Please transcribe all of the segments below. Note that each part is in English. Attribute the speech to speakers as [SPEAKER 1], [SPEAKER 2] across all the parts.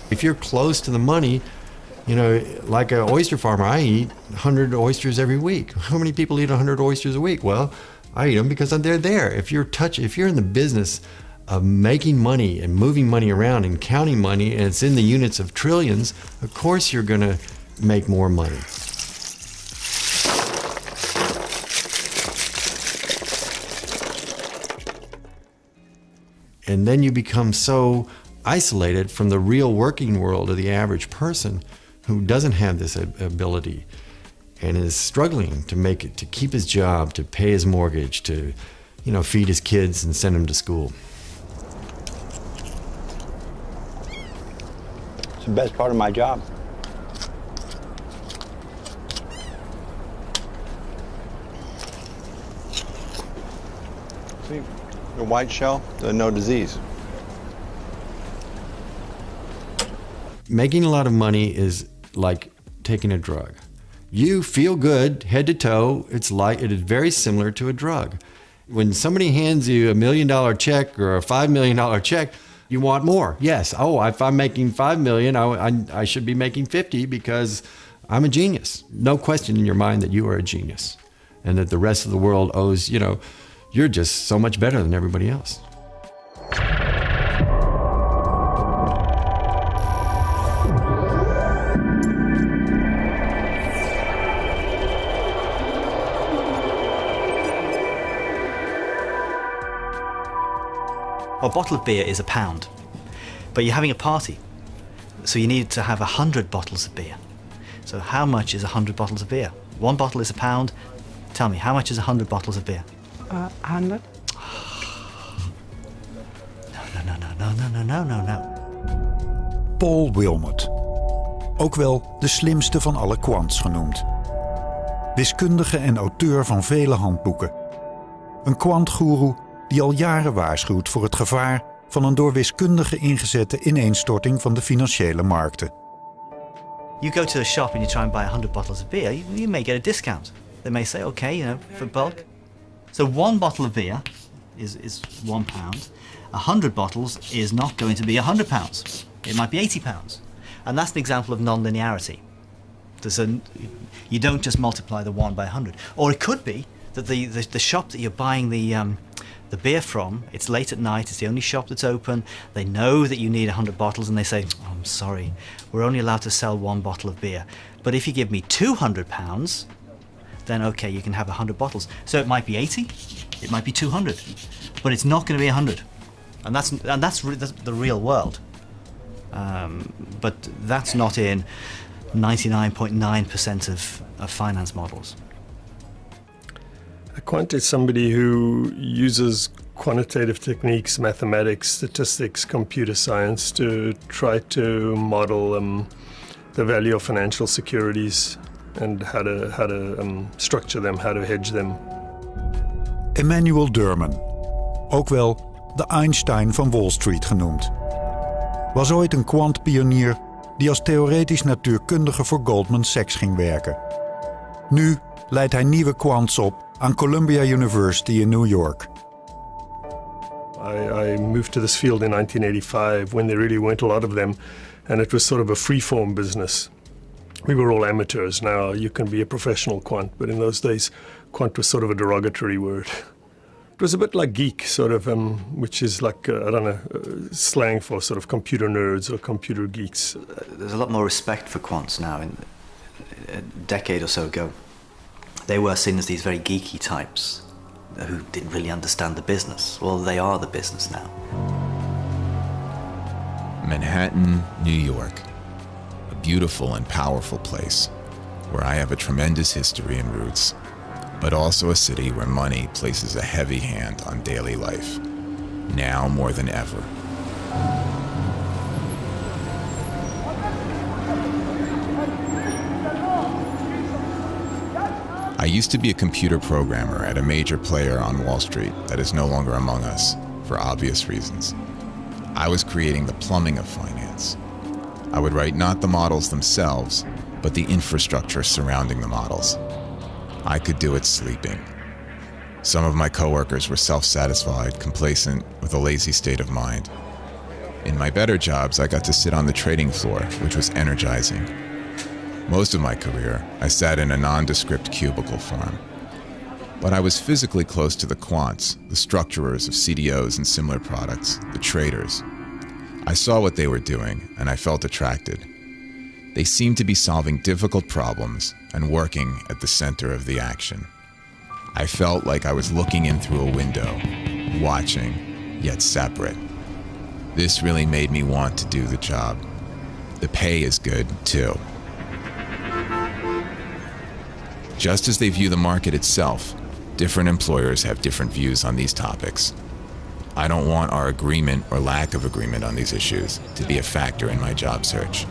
[SPEAKER 1] If you're close to the money, like an oyster farmer, I eat 100 oysters every week. How many people eat 100 oysters a week? Well, I eat them because they're there. If you're in the business of making money and moving money around and counting money, and it's in the units of trillions, of course you're going to make more money. And then you become so isolated from the real working world of the average person who doesn't have this ability and is struggling to keep his job, to pay his mortgage, to, feed his kids and send them to school.
[SPEAKER 2] It's the best part of my job. See, the white shell, no disease.
[SPEAKER 1] Making a lot of money is like taking a drug. You feel good head to toe. It is very similar to a drug. When somebody hands you $1 million check or a $5 million check, you want more. Yes. Oh, if I'm making $5 million, I should be making 50 because I'm a genius. No question in your mind that you are a genius and that the rest of the world owes, you're just so much better than everybody else.
[SPEAKER 3] A bottle of beer is £1, but you're having a party, so you need to have 100 bottles of beer. So how much is 100 bottles of beer? One bottle is £1. Tell me, how much is 100 bottles of beer?
[SPEAKER 4] 100.
[SPEAKER 3] No.
[SPEAKER 5] Paul Wilmot, ook wel de slimste van alle kwants genoemd. Wiskundige en auteur van vele handboeken. Een kwantgoeroe die al jaren waarschuwt voor het gevaar van een door wiskundigen ingezette ineenstorting van de financiële markten.
[SPEAKER 3] You go to a shop and you try and buy 100 bottles of beer, you may get a discount. They may say, okay, for bulk. So one bottle of beer is £1. 100 bottles is not going to be £100. It might be £80. And that's an example of non-linearity. You don't just multiply the 1 by 100. Or it could be that the shop that you're buying the beer from, it's late at night, it's the only shop that's open, they know that you need 100 bottles and they say, oh, I'm sorry, we're only allowed to sell one bottle of beer. But if you give me £200, then okay, you can have 100 bottles. So it might be 80, it might be 200, but it's not going to be 100. And that's the real world. But that's not in 99.9% of finance models.
[SPEAKER 6] A quant is somebody who uses quantitative techniques, mathematics, statistics, computer science to try to model the value of financial securities and how to structure them, how to hedge them.
[SPEAKER 5] Emmanuel Derman, ook wel de Einstein van Wall Street genoemd, was ooit een kwantpionier die als theoretisch natuurkundige voor Goldman Sachs ging werken. Nu leidt hij nieuwe kwants op aan Columbia University in New York.
[SPEAKER 6] I moved to this field in 1985 when there really weren't a lot of them, and it was sort of a free-form business. We were all amateurs. Now you can be a professional quant, but in those days, quant was sort of a derogatory word. It was a bit like geek, sort of, which is like, slang for sort of computer nerds or computer geeks.
[SPEAKER 3] There's a lot more respect for quants now. A decade or so ago, they were seen as these very geeky types who didn't really understand the business. Well, they are the business now.
[SPEAKER 7] Manhattan, New York. A beautiful and powerful place where I have a tremendous history and roots, but also a city where money places a heavy hand on daily life, now more than ever. I used to be a computer programmer at a major player on Wall Street that is no longer among us, for obvious reasons. I was creating the plumbing of finance. I would write not the models themselves, but the infrastructure surrounding the models. I could do it sleeping. Some of my coworkers were self-satisfied, complacent, with a lazy state of mind. In my better jobs, I got to sit on the trading floor, which was energizing. Most of my career, I sat in a nondescript cubicle farm. But I was physically close to the quants, the structurers of CDOs and similar products, the traders. I saw what they were doing, and I felt attracted. They seemed to be solving difficult problems and working at the center of the action. I felt like I was looking in through a window, watching, yet separate. This really made me want to do the job. The pay is good, too. Just as they view the market itself, different employers have different views on these topics. I don't want our agreement or lack of agreement on these issues to be a factor in my job search.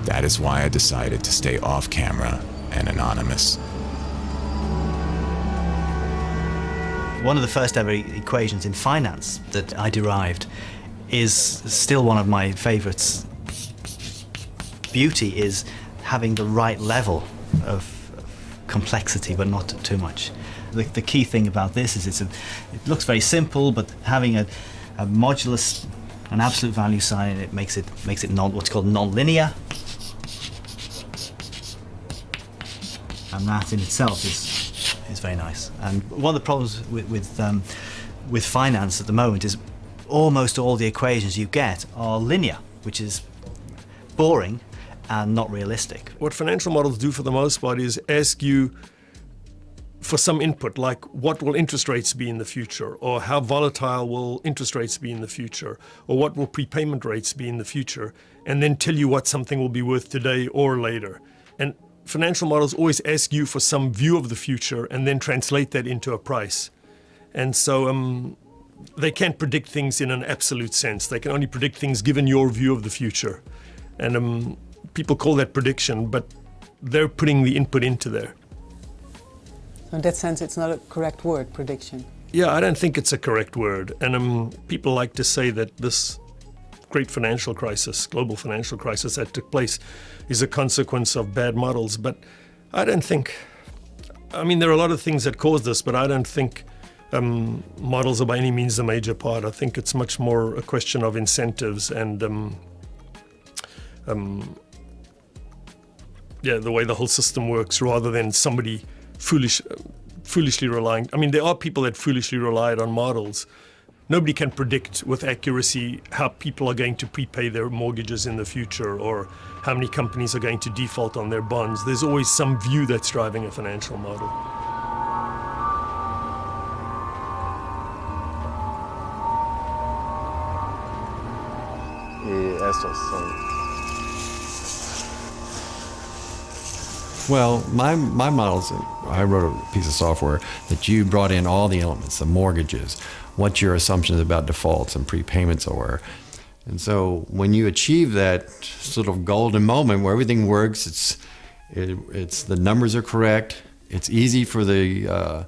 [SPEAKER 7] That is why I decided to stay off camera and anonymous.
[SPEAKER 3] One of the first ever equations in finance that I derived is still one of my favorites. Beauty is having the right level of complexity, but not too much. The key thing about this is it looks very simple, but having a modulus, an absolute value sign, it makes it what's called non-linear, and that in itself is very nice. And one of the problems with finance at the moment is almost all the equations you get are linear, which is boring and not realistic.
[SPEAKER 6] What financial models do for the most part is ask you for some input, like what will interest rates be in the future, or how volatile will interest rates be in the future, or what will prepayment rates be in the future, and then tell you what something will be worth today or later. And financial models always ask you for some view of the future and then translate that into a price. And so they can't predict things in an absolute sense. They can only predict things given your view of the future. And people call that prediction, but they're putting the input into there.
[SPEAKER 4] So in that sense, it's not a correct word, prediction.
[SPEAKER 6] Yeah, I don't think it's a correct word. And people like to say that this great financial crisis, global financial crisis that took place is a consequence of bad models. But I don't think, I mean, there are a lot of things that cause this, but I don't think models are by any means the major part. I think it's much more a question of incentives and the way the whole system works, rather than somebody foolishly relying. I mean, there are people that foolishly relied on models. Nobody can predict with accuracy how people are going to prepay their mortgages in the future, or how many companies are going to default on their bonds. There's always some view that's driving a financial model.
[SPEAKER 2] Y estos son.
[SPEAKER 1] Well, my models, I wrote a piece of software that you brought in all the elements, the mortgages, what your assumptions about defaults and prepayments are. And so when you achieve that sort of golden moment where everything works, it's the numbers are correct, it's easy for the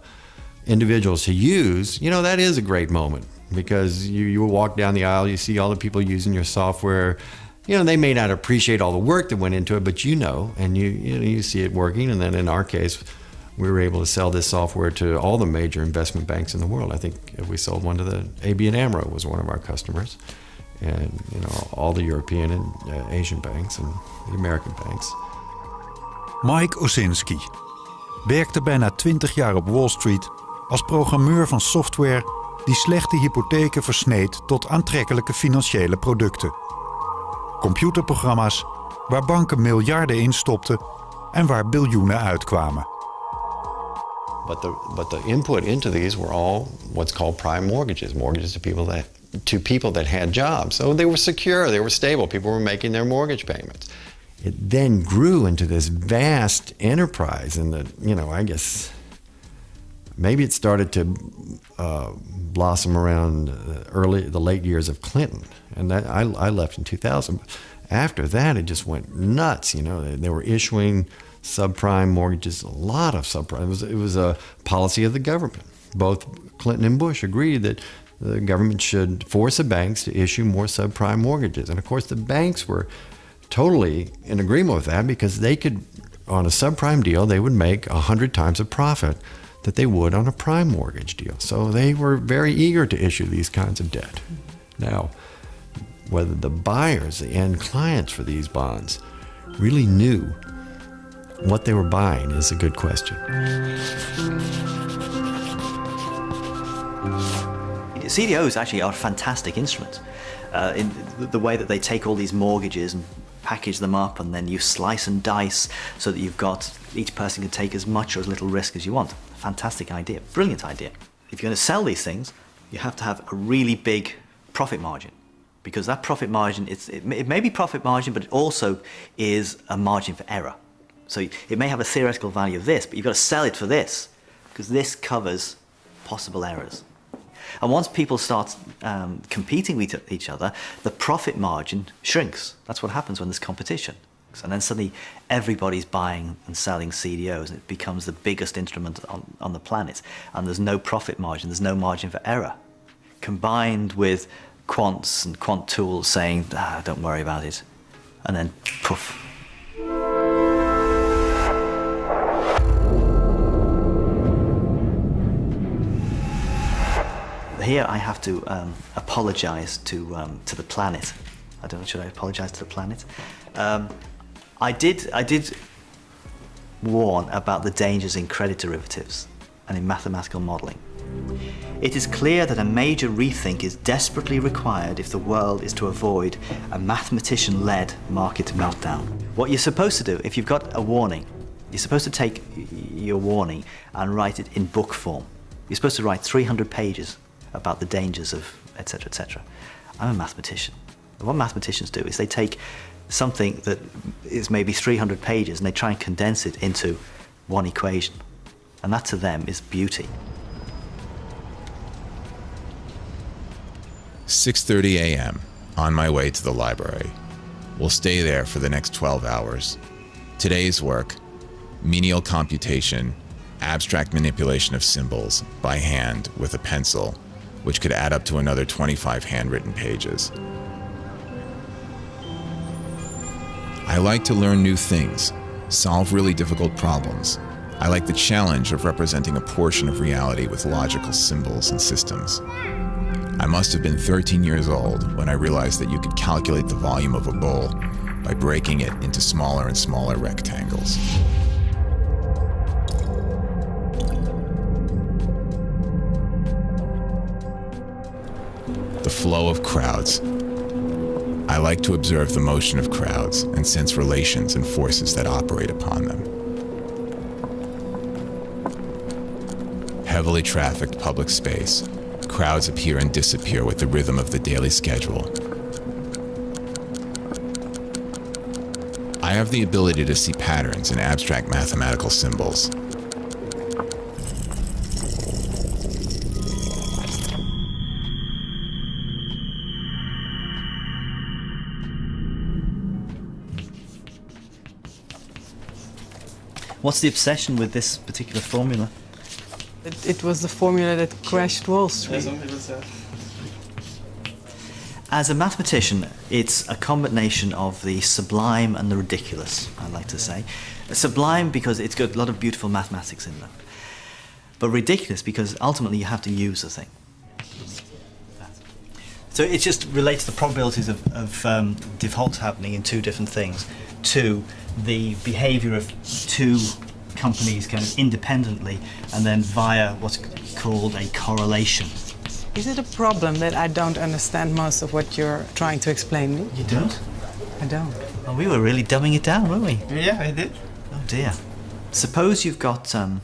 [SPEAKER 1] individuals to use, that is a great moment, because you walk down the aisle, you see all the people using your software. They may not appreciate all the work that went into it, but and you see it working. And then in our case, we were able to sell this software to all the major investment banks in the world. I think we sold one to the ABN AMRO was one of our customers, and all the European and Asian banks and the American banks.
[SPEAKER 5] Mike Osinski werkte bijna 20 jaar op Wall Street als programmeur van software die slechte hypotheken versneed tot aantrekkelijke financiële producten. Computerprogramma's waar banken miljarden in stopten en waar biljoenen uitkwamen.
[SPEAKER 1] But the input into these were all what's called prime mortgages to people that had jobs. So they were secure, they were stable, people were making their mortgage payments. It then grew into this vast enterprise, and I guess maybe it started to blossom around the late years of Clinton, and that I left in 2000. After that, it just went nuts. They were issuing subprime mortgages, a lot of subprime. It was a policy of the government. Both Clinton and Bush agreed that the government should force the banks to issue more subprime mortgages, and of course, the banks were totally in agreement with that, because they could, on a subprime deal, they would make 100 times the profit that they would on a prime mortgage deal. So they were very eager to issue these kinds of debt. Now, whether the buyers, the end clients for these bonds, really knew what they were buying is a good question.
[SPEAKER 3] CDOs actually are a fantastic instrument in the way that they take all these mortgages and package them up, and then you slice and dice so that you've got, each person can take as much or as little risk as you want. Fantastic idea, brilliant idea. If you're going to sell these things, you have to have a really big profit margin, because that profit margin, it may be profit margin, but it also is a margin for error. So it may have a theoretical value of this, but you've got to sell it for this, because this covers possible errors. And once people start competing with each other, the profit margin shrinks. That's what happens when there's competition. And then suddenly everybody's buying and selling CDOs, and it becomes the biggest instrument on the planet. And there's no profit margin, there's no margin for error. Combined with quants and quant tools saying, don't worry about it. And then poof. Here I have to apologize to the planet. I don't know, should I apologize to the planet? I did warn about the dangers in credit derivatives and in mathematical modeling. It is clear that a major rethink is desperately required if the world is to avoid a mathematician-led market meltdown. What you're supposed to do, if you've got a warning, you're supposed to take your warning and write it in book form. You're supposed to write 300 pages about the dangers of etc., etc. I'm a mathematician. And what mathematicians do is they take something that is maybe 300 pages and they try and condense it into one equation. And that to them is beauty.
[SPEAKER 7] 6:30 a.m., on my way to the library. We'll stay there for the next 12 hours. Today's work: menial computation, abstract manipulation of symbols by hand with a pencil, which could add up to another 25 handwritten pages. I like to learn new things, solve really difficult problems. I like the challenge of representing a portion of reality with logical symbols and systems. I must have been 13 years old when I realized that you could calculate the volume of a bowl by breaking it into smaller and smaller rectangles. The flow of crowds. I like to observe the motion of crowds and sense relations and forces that operate upon them. Heavily trafficked public space. Crowds appear and disappear with the rhythm of the daily schedule. I have the ability to see patterns in abstract mathematical symbols.
[SPEAKER 3] What's the obsession with this particular formula?
[SPEAKER 4] It was the formula that crashed Wall Street.
[SPEAKER 3] As a mathematician, it's a combination of the sublime and the ridiculous, I like to say. Sublime because it's got a lot of beautiful mathematics in them. But ridiculous because ultimately you have to use the thing. So it just relates the probabilities of defaults happening in two different things to the behavior of two companies kind of independently and then via what's called a correlation.
[SPEAKER 4] Is it a problem that I don't understand most of what you're trying to explain me?
[SPEAKER 3] You don't?
[SPEAKER 4] I don't.
[SPEAKER 3] Oh, we were really dumbing it down, weren't we?
[SPEAKER 8] Yeah, I did.
[SPEAKER 3] Oh dear. Suppose you've got one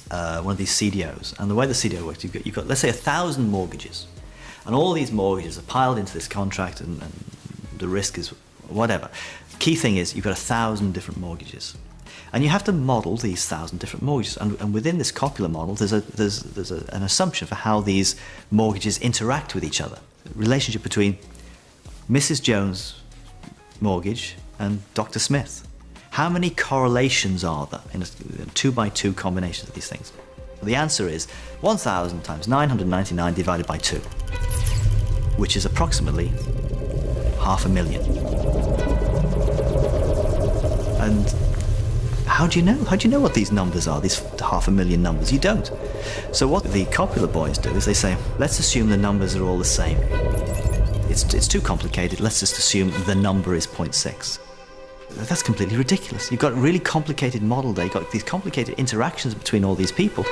[SPEAKER 3] of these CDOs, and the way the CDO works, you've got let's say 1,000 mortgages, and all these mortgages are piled into this contract, and the risk is whatever. Key thing is you've got 1,000 different mortgages, and you have to model these 1,000 different mortgages. And within this copula model, there's an assumption for how these mortgages interact with each other. The relationship between Mrs. Jones' mortgage and Dr. Smith. How many correlations are there in a 2x2 combination of these things? Well, the answer is 1,000 times 999 divided by 2, which is approximately 500,000. And how do you know? How do you know what these numbers are, these 500,000 numbers? You don't. So what the copula boys do is they say, let's assume the numbers are all the same. it's too complicated, let's just assume the number is 0.6. That's completely ridiculous. You've got a really complicated model there. You've got these complicated interactions between all these people.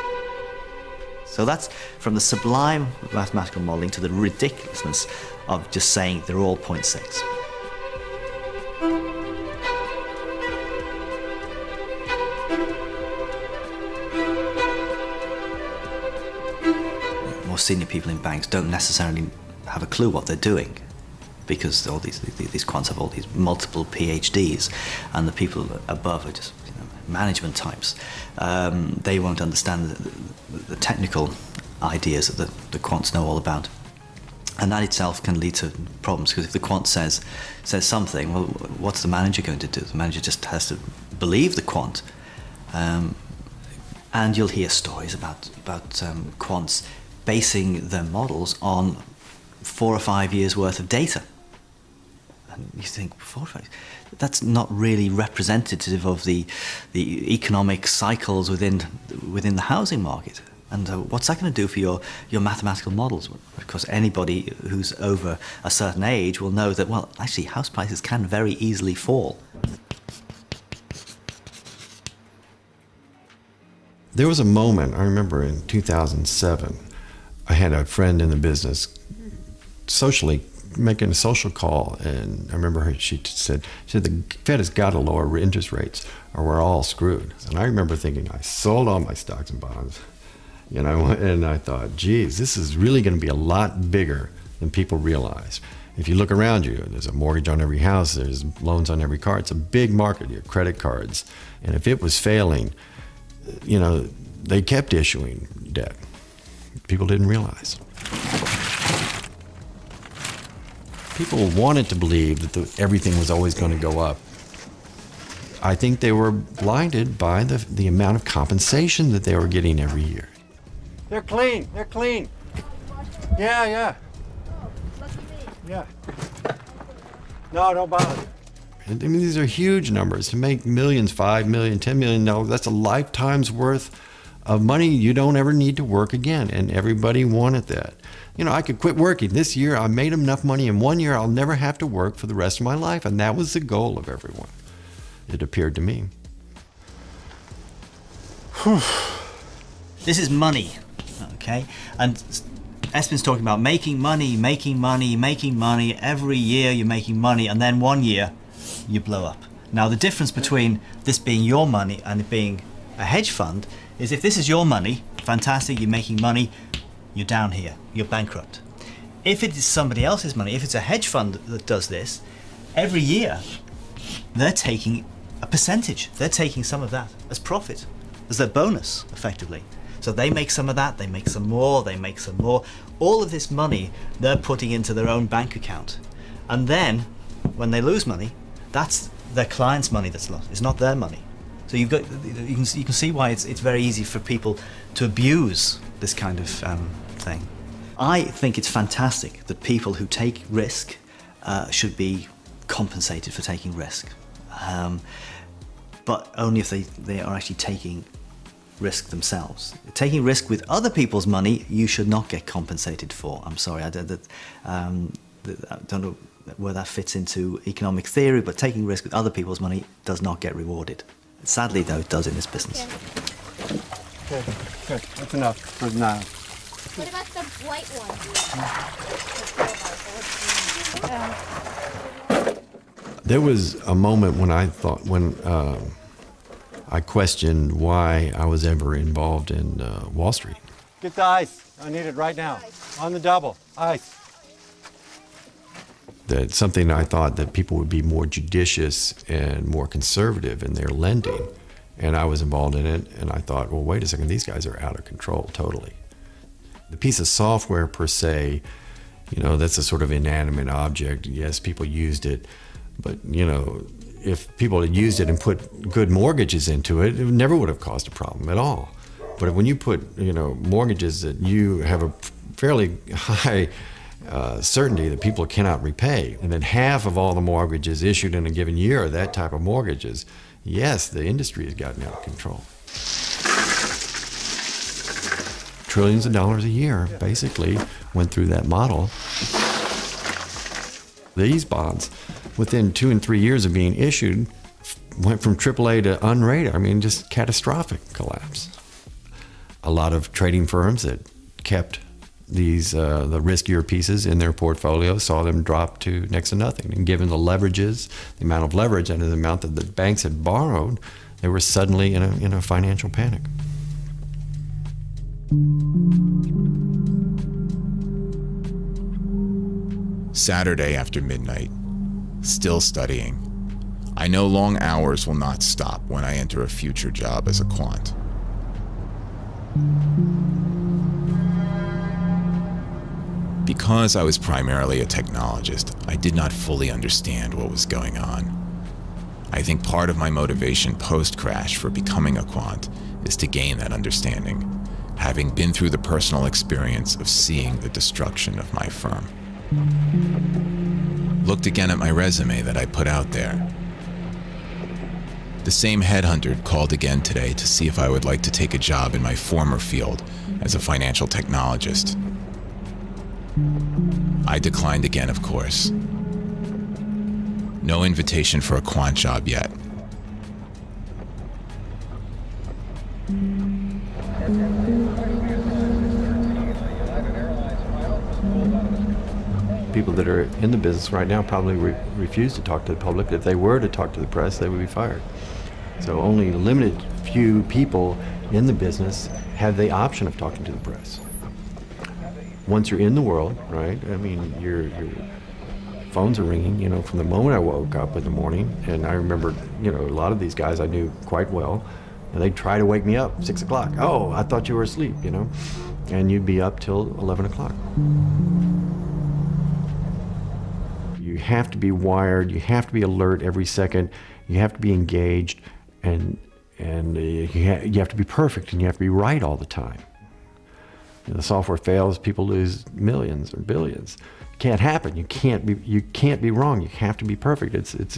[SPEAKER 3] So that's from the sublime mathematical modeling to the ridiculousness of just saying they're all 0.6. More senior people in banks don't necessarily have a clue what they're doing, because all these quants have all these multiple PhDs, and the people above are just management types. They won't understand the technical ideas that the quants know all about. And that itself can lead to problems, because if the quant says something, well, what's the manager going to do? The manager just has to believe the quant. And you'll hear stories about quants basing their models on 4 or 5 years worth of data. And you think, 4 or 5 years? That's not really representative of the economic cycles within the housing market. And what's that going to do for your mathematical models? Because anybody who's over a certain age will know that, well, actually, house prices can very easily fall.
[SPEAKER 1] There was a moment, I remember in 2007, I had a friend in the business socially making a social call, and I remember she said the Fed has got to lower interest rates or we're all screwed. And I remember thinking, I sold all my stocks and bonds, and I thought, geez, this is really going to be a lot bigger than people realize. If you look around you, there's a mortgage on every house, there's loans on every car. It's a big market, your credit cards. And if it was failing, they kept issuing debt. People didn't realize. People wanted to believe that everything was always going to go up. I think they were blinded by the amount of compensation that they were getting every year.
[SPEAKER 8] They're clean. They're clean. Yeah. Yeah. No, don't bother.
[SPEAKER 1] I mean, these are huge numbers. To make millions, $5 million, $10 million, that's a lifetime's worth of money. You don't ever need to work again, and everybody wanted that. I could quit working. This year, I made enough money. In 1 year, I'll never have to work for the rest of my life, and that was the goal of everyone, it appeared to me.
[SPEAKER 3] This is money, okay? And Espen's talking about making money. Every year you're making money, and then 1 year you blow up. Now, the difference between this being your money and it being a hedge fund is if this is your money, fantastic, you're making money, you're down here, you're bankrupt. If it is somebody else's money, if it's a hedge fund that does this, every year they're taking a percentage. They're taking some of that as profit, as their bonus, effectively. So they make some of that, they make some more, they make some more. All of this money they're putting into their own bank account. And then, when they lose money, that's their client's money that's lost. It's not their money. So you can see why it's very easy for people to abuse this kind of thing. I think it's fantastic that people who take risk should be compensated for taking risk, but only if they are actually taking risk themselves. Taking risk with other people's money, you should not get compensated for. I'm sorry, I don't know where that fits into economic theory, but taking risk with other people's money does not get rewarded. Sadly, though, it does in this business.
[SPEAKER 8] Good. That's enough for now.
[SPEAKER 9] What about the white one?
[SPEAKER 1] There was a moment when I questioned why I was ever involved in Wall Street.
[SPEAKER 8] Get the ice. I need it right now. On the double. Ice.
[SPEAKER 1] That's something I thought that people would be more judicious and more conservative in their lending. And I was involved in it, and I thought, well, wait a second, these guys are out of control totally. The piece of software per se, that's a sort of inanimate object. Yes, people used it, but, if people had used it and put good mortgages into it, it never would have caused a problem at all. But when you put, mortgages that you have a fairly high certainty that people cannot repay, and then half of all the mortgages issued in a given year are that type of mortgages, yes, the industry has gotten out of control. Trillions of dollars a year, basically, went through that model. these bonds, within 2 and 3 years of being issued, went from AAA to unrated. I mean, just catastrophic collapse. A lot of trading firms that kept these the riskier pieces in their portfolio saw them drop to next to nothing. And given the leverages, the amount of leverage and the amount that the banks had borrowed, they were suddenly in a financial panic.
[SPEAKER 7] Saturday after midnight, still studying. I know long hours will not stop when I enter a future job as a quant. Because I was primarily a technologist, I did not fully understand what was going on. I think part of my motivation post-crash for becoming a quant is to gain that understanding, having been through the personal experience of seeing the destruction of my firm. Looked again at my resume that I put out there. The same headhunter called again today to see if I would like to take a job in my former field as a financial technologist. I declined again, of course. No invitation for a quant job yet.
[SPEAKER 1] People that are in the business right now probably refuse to talk to the public. If they were to talk to the press, they would be fired. So only a limited few people in the business have the option of talking to the press. Once you're in the world, right? I mean, your phones are ringing, from the moment I woke up in the morning. And I remember, a lot of these guys I knew quite well, and they'd try to wake me up 6 o'clock. Oh, I thought you were asleep, and you'd be up till 11 o'clock. You have to be wired, you have to be alert every second, you have to be engaged, and you have to be perfect, and you have to be right all the time. The software fails, people lose millions or billions. It can't happen. You can't be wrong. You have to be perfect. It's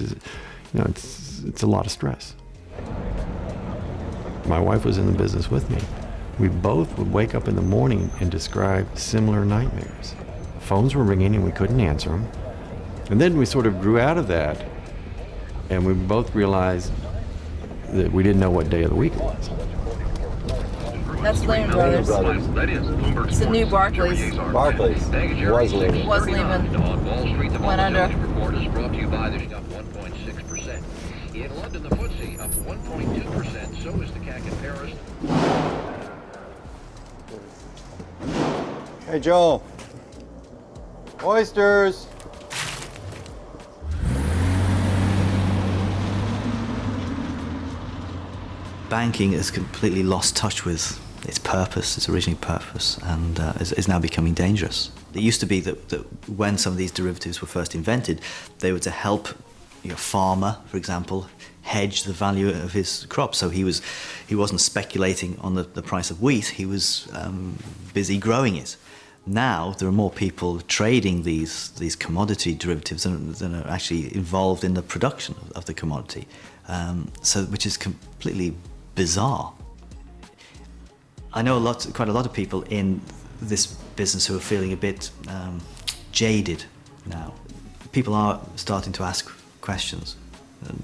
[SPEAKER 1] a lot of stress. My wife was in the business with me. We both would wake up in the morning and describe similar nightmares. Phones were ringing and we couldn't answer them. And then we sort of grew out of that, and we both realized that we didn't know what day of the week it was.
[SPEAKER 10] That's Lehman Brothers. It's the new Barclays.
[SPEAKER 2] Barclays. Was Lehman.
[SPEAKER 10] Was Lehman. Went under.
[SPEAKER 11] In London, the FTSE up 1.2%. So is the CAC in Paris.
[SPEAKER 2] Hey, Joel. Oysters.
[SPEAKER 3] Banking has completely lost touch with its purpose, its original purpose, and is now becoming dangerous. It used to be that when some of these derivatives were first invented, they were to help a farmer, for example, hedge the value of his crop. So he wasn't speculating on the price of wheat, he was busy growing it. Now there are more people trading these commodity derivatives than are actually involved in the production of the commodity, which is completely bizarre. I know quite a lot of people in this business who are feeling a bit jaded now. People are starting to ask questions.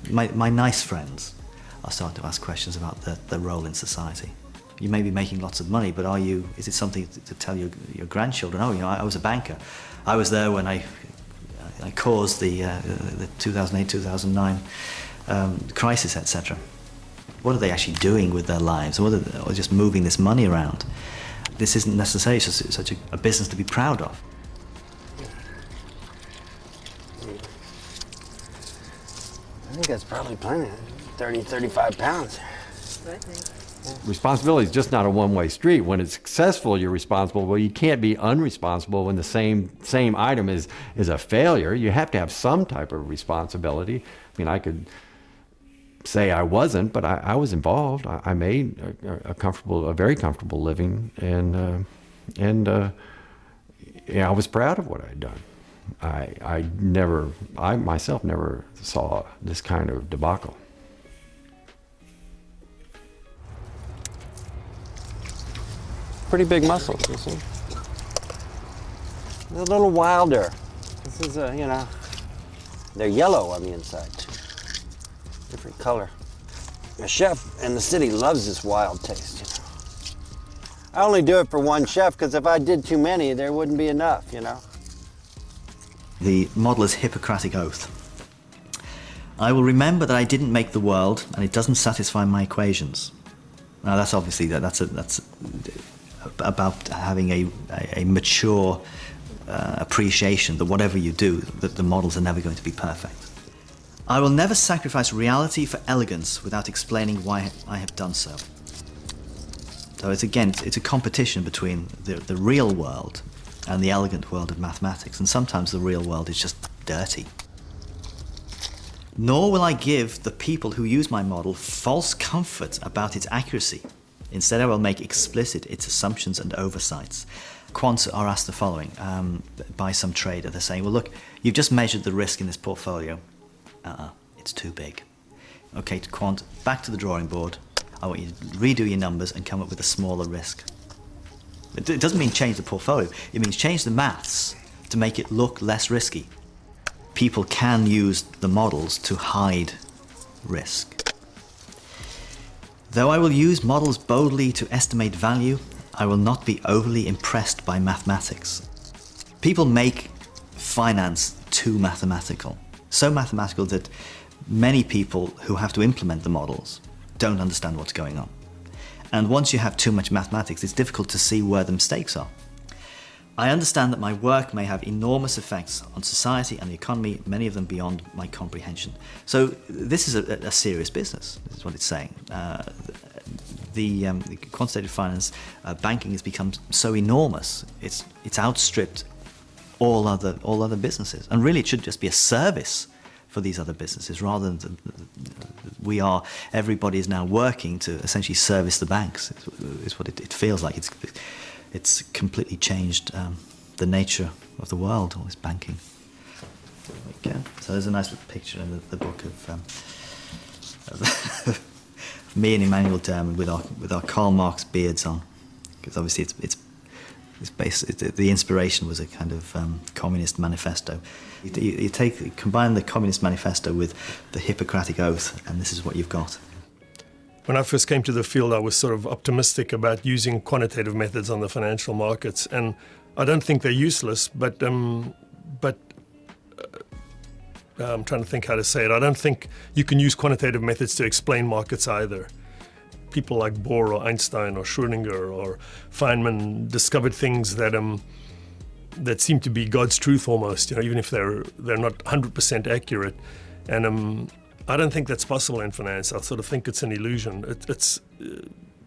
[SPEAKER 3] My nice friends are starting to ask questions about their role in society. You may be making lots of money, but is it something to tell your grandchildren? Oh, I was a banker. I was there when I caused the 2008-2009 crisis, etc. What are they actually doing with their lives? Or just moving this money around? This isn't necessarily such a business to be proud of.
[SPEAKER 12] I think that's probably plenty. 30, 35 pounds.
[SPEAKER 1] Responsibility is just not a one-way street. When it's successful, you're responsible. Well, you can't be unresponsible when the same item is a failure. You have to have some type of responsibility. I mean, I could say I wasn't, but I was involved. I made a very comfortable living, and I was proud of what I had done. I myself never saw this kind of debacle.
[SPEAKER 2] Pretty big muscles, you see. A little wilder. This is
[SPEAKER 12] They're yellow on the inside, too. Different color. A chef in the city loves this wild taste, you know. I only do it for one chef because if I did too many, there wouldn't be enough, you know.
[SPEAKER 3] The modeler's Hippocratic Oath. I will remember that I didn't make the world and it doesn't satisfy my equations. Now that's obviously, that's about having a mature appreciation that whatever you do, that the models are never going to be perfect. I will never sacrifice reality for elegance without explaining why I have done so. So it's a competition between the real world and the elegant world of mathematics, and sometimes the real world is just dirty. Nor will I give the people who use my model false comfort about its accuracy. Instead, I will make explicit its assumptions and oversights. Quants are asked the following by some trader. They're saying, well, look, you've just measured the risk in this portfolio. It's too big. Okay, quant, back to the drawing board. I want you to redo your numbers and come up with a smaller risk. It doesn't mean change the portfolio. It means change the maths to make it look less risky. People can use the models to hide risk. Though I will use models boldly to estimate value, I will not be overly impressed by mathematics. People make finance too mathematical. So mathematical that many people who have to implement the models don't understand what's going on. And once you have too much mathematics, it's difficult to see where the mistakes are. I understand that my work may have enormous effects on society and the economy, many of them beyond my comprehension. So this is a serious business, is what it's saying. The quantitative finance banking has become so enormous, it's outstripped all other businesses. And really it should just be a service for these other businesses rather than everybody is now working to essentially service the banks. It's what it feels like. It's completely changed the nature of the world, all this banking. There we go. So there's a nice little picture in the book of me and Emmanuel Derman with our Karl Marx beards on, because obviously the inspiration was a kind of communist manifesto. You combine the Communist Manifesto with the Hippocratic Oath, and this is what you've got.
[SPEAKER 6] When I first came to the field, I was sort of optimistic about using quantitative methods on the financial markets, and I don't think they're useless, but I'm trying to think how to say it. I don't think you can use quantitative methods to explain markets either. People like Bohr or Einstein or Schrödinger or Feynman discovered things that seem to be God's truth almost, even if they're not 100% accurate. And I don't think that's possible in finance. I sort of think it's an illusion. It's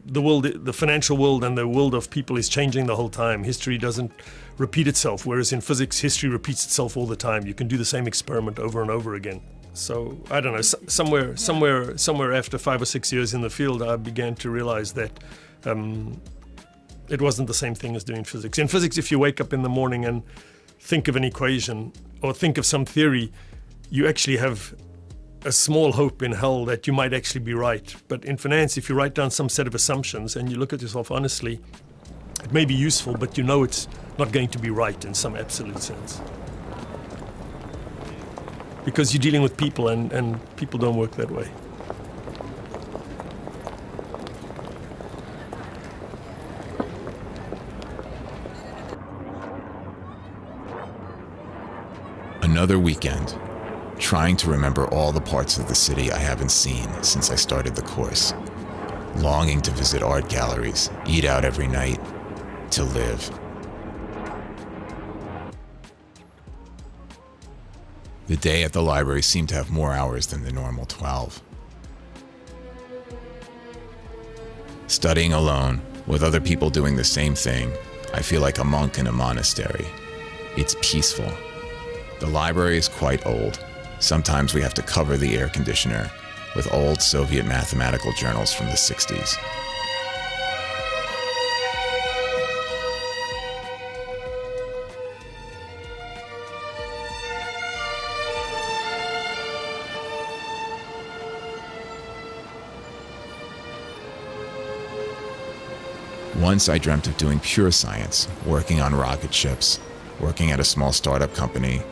[SPEAKER 6] the world, the financial world and the world of people is changing the whole time. History doesn't repeat itself, whereas in physics, history repeats itself all the time. You can do the same experiment over and over again. So, I don't know, somewhere after 5 or 6 years in the field, I began to realize that it wasn't the same thing as doing physics. In physics, if you wake up in the morning and think of an equation or think of some theory, you actually have a small hope in hell that you might actually be right. But in finance, if you write down some set of assumptions and you look at yourself honestly, it may be useful, but you know it's not going to be right in some absolute sense. Because you're dealing with people, and people don't work that way.
[SPEAKER 7] Another weekend, trying to remember all the parts of the city I haven't seen since I started the course. Longing to visit art galleries, eat out every night, to live. The day at the library seemed to have more hours than the normal 12. Studying alone, with other people doing the same thing, I feel like a monk in a monastery. It's peaceful. The library is quite old. Sometimes we have to cover the air conditioner with old Soviet mathematical journals from the 60s. Once I dreamt of doing pure science, working on rocket ships, working at a small startup company.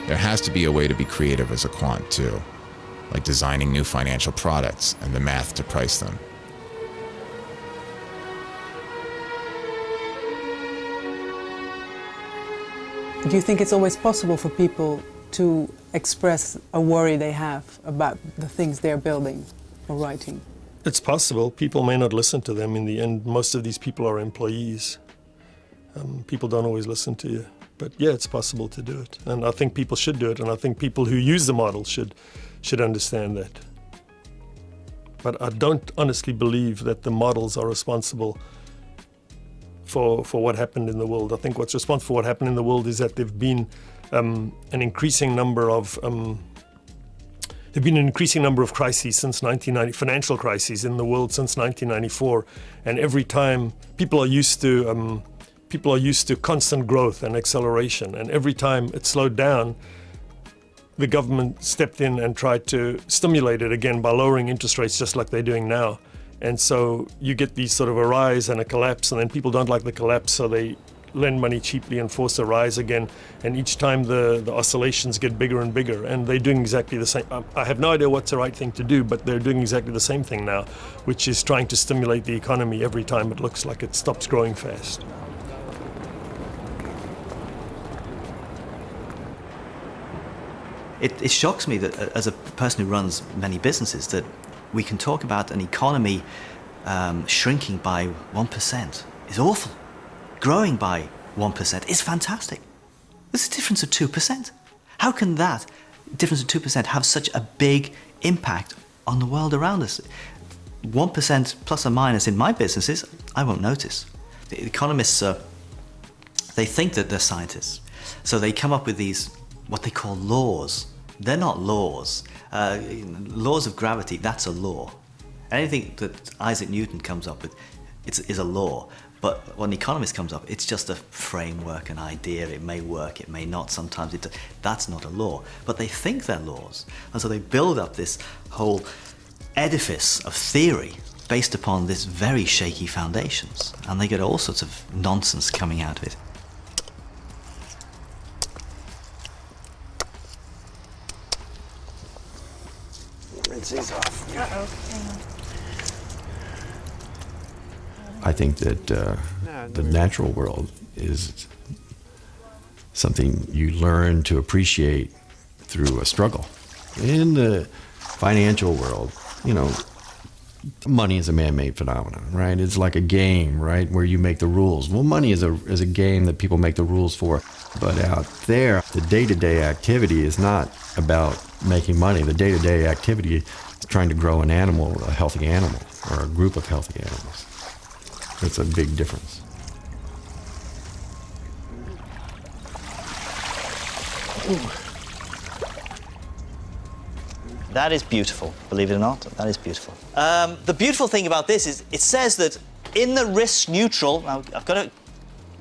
[SPEAKER 7] There has to be a way to be creative as a quant too, like designing new financial products and the math to price them.
[SPEAKER 4] Do you think it's always possible for people to express a worry they have about the things they're building or writing?
[SPEAKER 6] It's possible. People may not listen to them in the end. Most of these people are employees. People don't always listen to you. But yeah, it's possible to do it. And I think people should do it. And I think people who use the model should understand that. But I don't honestly believe that the models are responsible for what happened in the world. I think what's responsible for what happened in the world is that there've been an increasing number of crises since 1990, financial crises in the world since 1994, and every time people are used to constant growth and acceleration, and every time it slowed down, the government stepped in and tried to stimulate it again by lowering interest rates, just like they're doing now. And so you get these sort of a rise and a collapse, and then people don't like the collapse, so they lend money cheaply and force a rise again. And each time the oscillations get bigger and bigger, and they're doing exactly the same. I have no idea what's the right thing to do, but they're doing exactly the same thing now, which is trying to stimulate the economy every time it looks like it stops growing fast.
[SPEAKER 3] It shocks me that as a person who runs many businesses that we can talk about an economy shrinking by 1% is awful. Growing by 1% is fantastic. There's a difference of 2%. How can that difference of 2% have such a big impact on the world around us? 1% plus or minus in my businesses, I won't notice. The economists, they think that they're scientists. So they come up with these, what they call laws. They're not laws. Laws of gravity, that's a law. Anything that Isaac Newton comes up with is a law. But when an economist comes up, it's just a framework, an idea. It may work, it may not. Sometimes that's not a law. But they think they're laws. And so they build up this whole edifice of theory based upon this very shaky foundations. And they get all sorts of nonsense coming out of it.
[SPEAKER 12] Rinse these off.
[SPEAKER 10] Uh-oh.
[SPEAKER 1] I think that the natural world is something you learn to appreciate through a struggle. In the financial world, money is a man-made phenomenon, right? It's like a game, right, where you make the rules. Well, money is a game that people make the rules for. But out there, the day-to-day activity is not about making money. The day-to-day activity is trying to grow an animal, a healthy animal, or a group of healthy animals. It's a big difference.
[SPEAKER 3] That is beautiful, believe it or not. That is beautiful. The beautiful thing about this is it says that in the risk neutral, now I've got to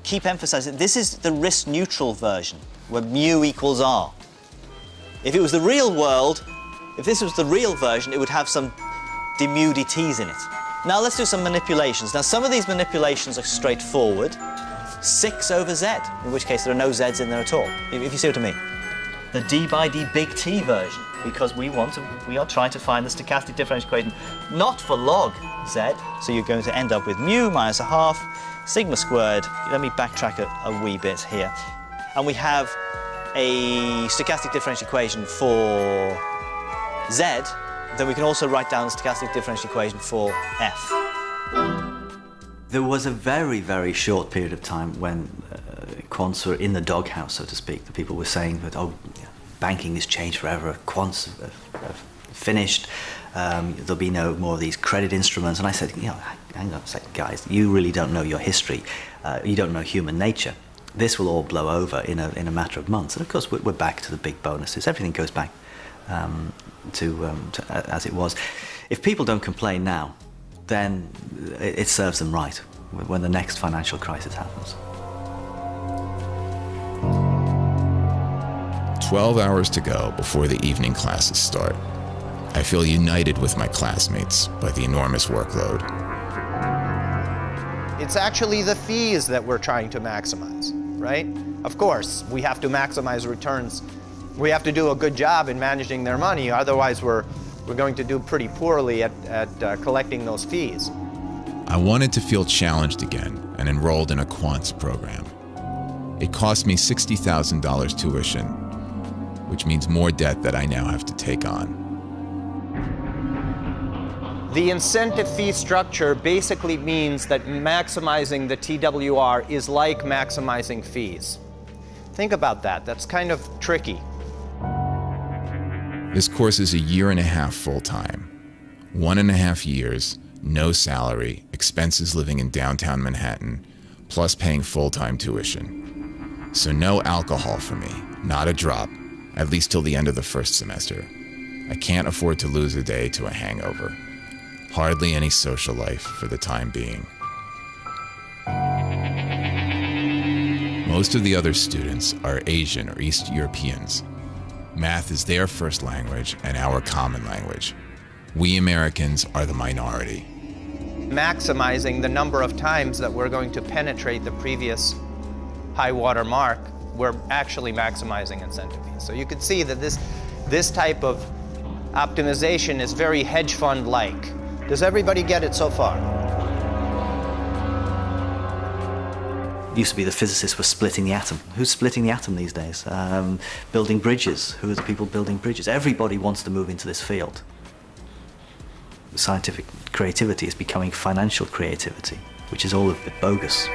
[SPEAKER 3] keep emphasizing, this is the risk neutral version, where mu equals r. If it was the real world, if this was the real version, it would have some d mu dt's in it. Now let's do some manipulations. Now some of these manipulations are straightforward. 6 over z, in which case there are no z's in there at all, if you see what I mean. The d by d big T version, because we are trying to find the stochastic differential equation, not for log z, so you're going to end up with mu minus a half, sigma squared. Let me backtrack a wee bit here. And we have a stochastic differential equation for z, then we can also write down the stochastic differential equation for f. There was a very, very short period of time when quants were in the doghouse, so to speak. The people were saying that, banking has changed forever, quants have finished, there'll be no more of these credit instruments. And I said, hang on a second, guys, you really don't know your history. You don't know human nature. This will all blow over in a matter of months. And of course, we're back to the big bonuses. Everything goes back to as it was. If people don't complain now, then it serves them right when the next financial crisis happens.
[SPEAKER 7] 12 hours to go before the evening classes start. I feel united with my classmates by the enormous workload.
[SPEAKER 13] It's actually the fees that we're trying to maximize, right? Of course, we have to maximize returns We have to do a good job in managing their money, otherwise we're going to do pretty poorly at collecting those fees.
[SPEAKER 7] I wanted to feel challenged again and enrolled in a quants program. It cost me $60,000 tuition, which means more debt that I now have to take on.
[SPEAKER 13] The incentive fee structure basically means that maximizing the TWR is like maximizing fees. Think about that. That's kind of tricky.
[SPEAKER 7] This course is a year and a half full-time. 1.5 years, no salary, expenses living in downtown Manhattan, plus paying full-time tuition. So no alcohol for me, not a drop, at least till the end of the first semester. I can't afford to lose a day to a hangover. Hardly any social life for the time being. Most of the other students are Asian or East Europeans. Math is their first language and our common language. We Americans are the minority.
[SPEAKER 13] Maximizing the number of times that we're going to penetrate the previous high water mark, we're actually maximizing incentive fees. So you can see that this type of optimization is very hedge fund-like. Does everybody get it so far?
[SPEAKER 3] It used to be the physicists were splitting the atom. Who's splitting the atom these days? Building bridges. Who are the people building bridges? Everybody wants to move into this field. Scientific creativity is becoming financial creativity, which is all a bit bogus.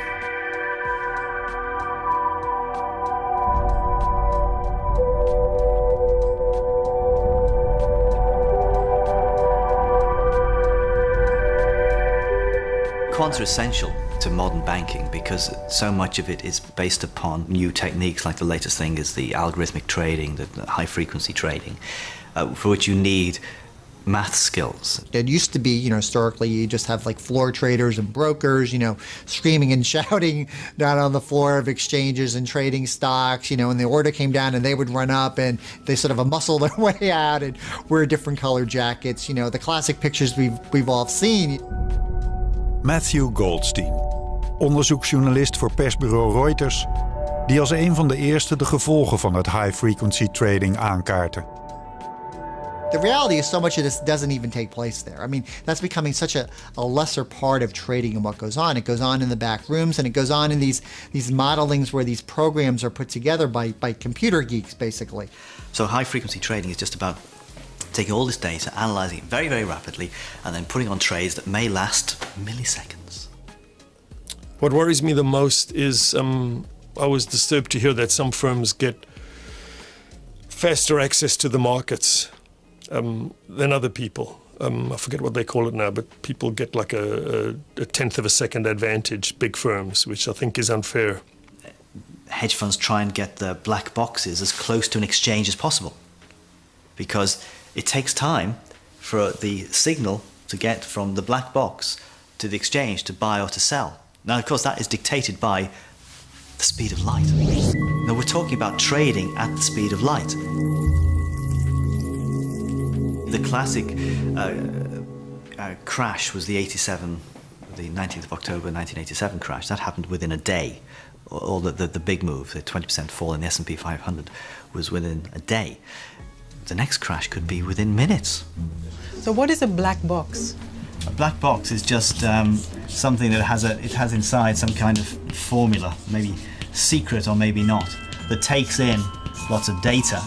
[SPEAKER 3] Quants are essential to modern banking because so much of it is based upon new techniques, like the latest thing is the algorithmic trading, the high-frequency trading, for which you need math skills.
[SPEAKER 14] It used to be, historically, you just have like floor traders and brokers, screaming and shouting down on the floor of exchanges and trading stocks, and the order came down and they would run up and they sort of muscle their way out and wear different colored jackets, the classic pictures we've all seen.
[SPEAKER 5] Matthew Goldstein, onderzoeksjournalist voor persbureau Reuters, die als een van de eerste de gevolgen van het high-frequency trading aankaartte.
[SPEAKER 14] The reality is so much of this doesn't even take place there. I mean, that's becoming such a lesser part of trading and what goes on. It goes on in the back rooms and it goes on in these modelings where these programs are put together by computer geeks, basically.
[SPEAKER 3] So high-frequency trading is just about taking all this data, analyzing it very, very rapidly, and then putting on trades that may last milliseconds.
[SPEAKER 6] What worries me the most is I was disturbed to hear that some firms get faster access to the markets than other people. I forget what they call it now, but people get like a tenth of a second advantage, big firms, which I think is unfair.
[SPEAKER 3] Hedge funds try and get the black boxes as close to an exchange as possible because it takes time for the signal to get from the black box to the exchange to buy or to sell. Now, of course, that is dictated by the speed of light. Now, we're talking about trading at the speed of light. The classic crash was the 19th of October 1987 crash. That happened within a day. Or the big move, the 20% fall in the S&P 500 was within a day. The next crash could be within minutes.
[SPEAKER 4] So what is a black box?
[SPEAKER 3] A black box is just something that has inside some kind of formula, maybe secret or maybe not, that takes in lots of data.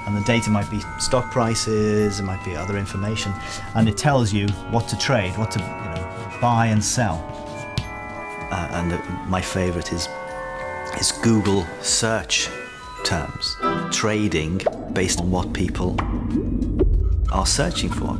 [SPEAKER 3] And the data might be stock prices, it might be other information, and it tells you what to trade, what to buy and sell. My favorite is Google search terms. Trading based on what people are searching for.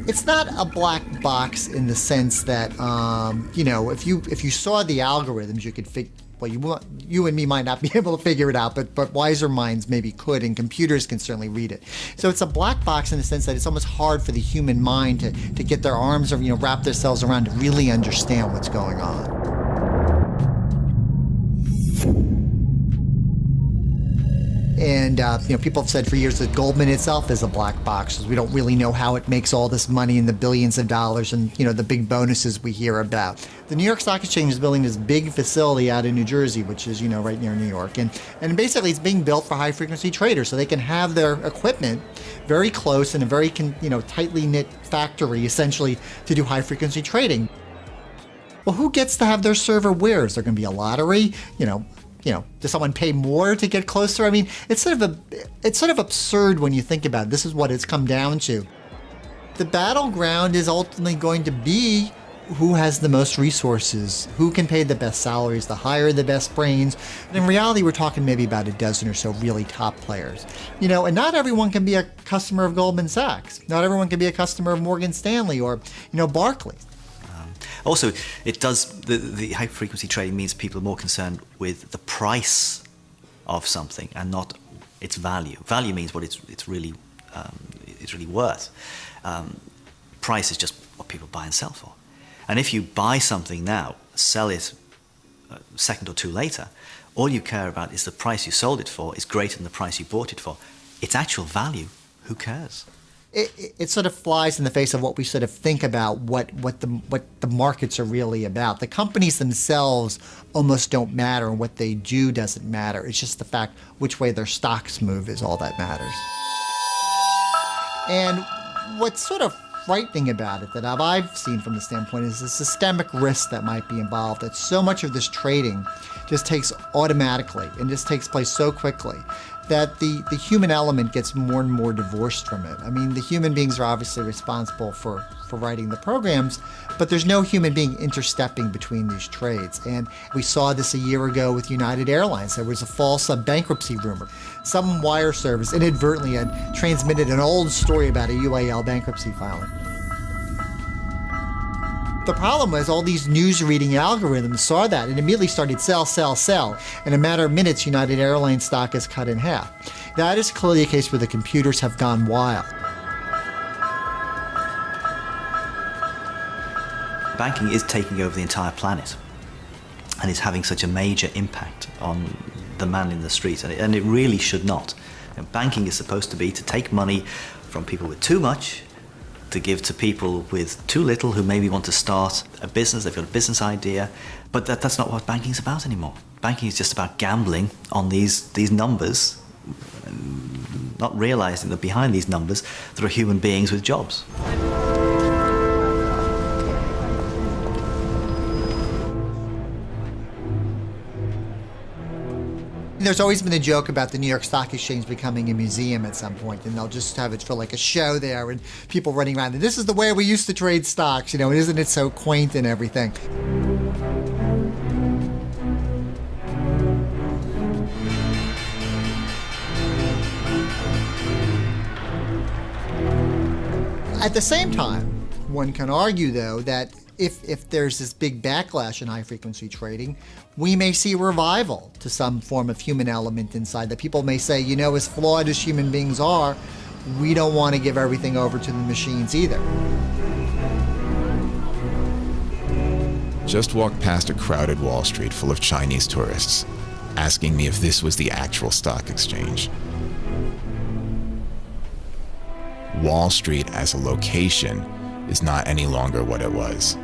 [SPEAKER 14] It's not a black box in the sense that, if you saw the algorithms, you could figure. Well, you and me might not be able to figure it out, but wiser minds maybe could, and computers can certainly read it. So it's a black box in the sense that it's almost hard for the human mind to get their arms or wrap themselves around to really understand what's going on. And people have said for years that Goldman itself is a black box, because we don't really know how it makes all this money in the billions of dollars and the big bonuses we hear about. The New York Stock Exchange is building this big facility out in New Jersey, which is right near New York, and basically it's being built for high frequency traders, so they can have their equipment very close in a very tightly knit factory, essentially, to do high frequency trading. Well, who gets to have their server where? Is there going to be a lottery? Does someone pay more to get closer? I mean, it's sort of absurd when you think about it. This is what it's come down to. The battleground is ultimately going to be who has the most resources, who can pay the best salaries, the hire the best brains. And in reality, we're talking maybe about a dozen or so really top players. And not everyone can be a customer of Goldman Sachs. Not everyone can be a customer of Morgan Stanley or, Barclays.
[SPEAKER 3] Also, it does, the high frequency trading means people are more concerned with the price of something and not its value. Value means what it's really worth. Price is just what people buy and sell for. And if you buy something now, sell it a second or two later, all you care about is the price you sold it for is greater than the price you bought it for. Its actual value, who cares?
[SPEAKER 14] It sort of flies in the face of what we sort of think about what the markets are really about. The companies themselves almost don't matter, and what they do doesn't matter. It's just the fact which way their stocks move is all that matters. And what's sort of frightening about it that I've seen from the standpoint is the systemic risk that might be involved, that so much of this trading just takes automatically and just takes place so quickly that the human element gets more and more divorced from it. I mean, the human beings are obviously responsible for writing the programs, but there's no human being interstepping between these trades. And we saw this a year ago with United Airlines. There was a false bankruptcy rumor. Some wire service inadvertently had transmitted an old story about a UAL bankruptcy filing. The problem was all these news reading algorithms saw that and immediately started sell, sell, sell. In a matter of minutes, United Airlines stock is cut in half. That is clearly a case where the computers have gone wild.
[SPEAKER 3] Banking is taking over the entire planet and is having such a major impact on the man in the street, and it really should not. Banking is supposed to be to take money from people with too much to give to people with too little who maybe want to start a business, they've got a business idea, but that's not what banking's about anymore. Banking is just about gambling on these numbers, not realizing that behind these numbers there are human beings with jobs.
[SPEAKER 14] There's always been a joke about the New York Stock Exchange becoming a museum at some point, and they'll just have it for like a show there and people running around. And this is the way we used to trade stocks, and isn't it so quaint and everything? At the same time, one can argue, though, that if there's this big backlash in high-frequency trading, we may see revival to some form of human element inside, that people may say, as flawed as human beings are, we don't want to give everything over to the machines either.
[SPEAKER 7] Just walked past a crowded Wall Street full of Chinese tourists, asking me if this was the actual stock exchange. Wall Street as a location is not any longer what it was.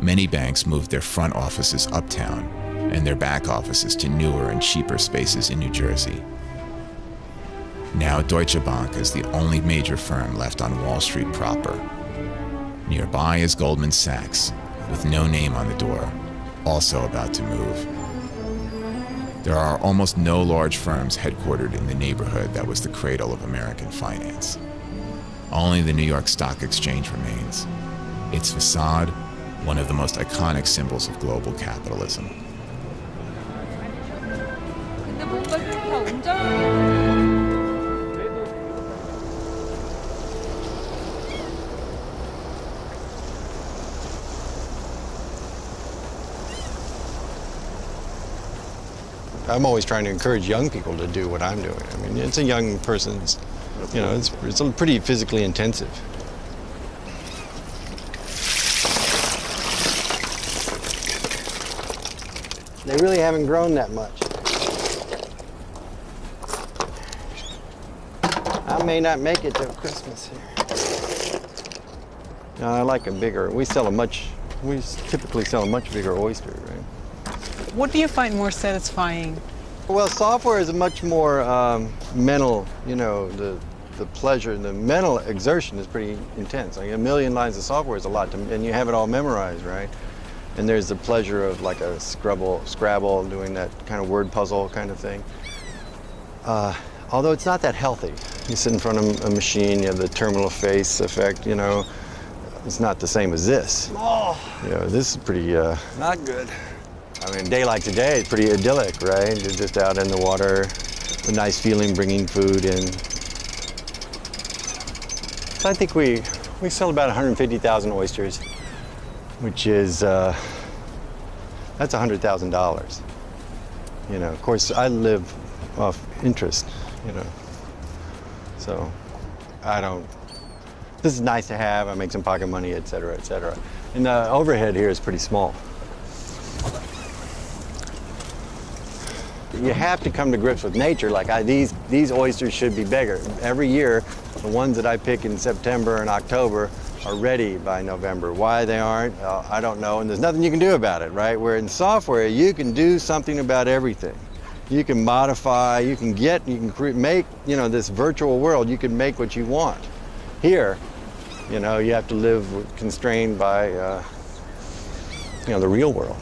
[SPEAKER 7] Many banks moved their front offices uptown and their back offices to newer and cheaper spaces in New Jersey. Now Deutsche Bank is the only major firm left on Wall Street proper. Nearby is Goldman Sachs, with no name on the door, also about to move. There are almost no large firms headquartered in the neighborhood that was the cradle of American finance. Only the New York Stock Exchange remains. Its facade, one of the most iconic symbols of global capitalism.
[SPEAKER 2] I'm always trying to encourage young people to do what I'm doing. I mean, it's a young person's, it's pretty physically intensive.
[SPEAKER 12] They really haven't grown that much. I may not make it till Christmas here. No, I like a bigger. We typically sell a much bigger oyster, right?
[SPEAKER 4] What do you find more satisfying?
[SPEAKER 12] Well, software is a much more mental, the pleasure, the mental exertion is pretty intense. Like 1 million lines of software is a lot, and you have it all memorized, right? And there's the pleasure of like a Scrabble, doing that kind of word puzzle kind of thing. Although it's not that healthy. You sit in front of a machine, you have the terminal face effect, It's not the same as this.
[SPEAKER 2] Oh.
[SPEAKER 12] This is pretty...
[SPEAKER 2] Not good.
[SPEAKER 12] I mean, a day like today is pretty idyllic, right? You're just out in the water, a nice feeling bringing food in. So I think we sell about 150,000 oysters, which is, that's $100,000. Of course, I live off interest, So this is nice to have, I make some pocket money, et cetera, et cetera. And the overhead here is pretty small. You have to come to grips with nature. Like these oysters should be bigger. Every year, the ones that I pick in September and October are ready by November. Why they aren't, I don't know, and there's nothing you can do about it, right? Where in software, you can do something about everything. You can modify, you can make, this virtual world, you can make what you want. Here, you have to live constrained by, the real world.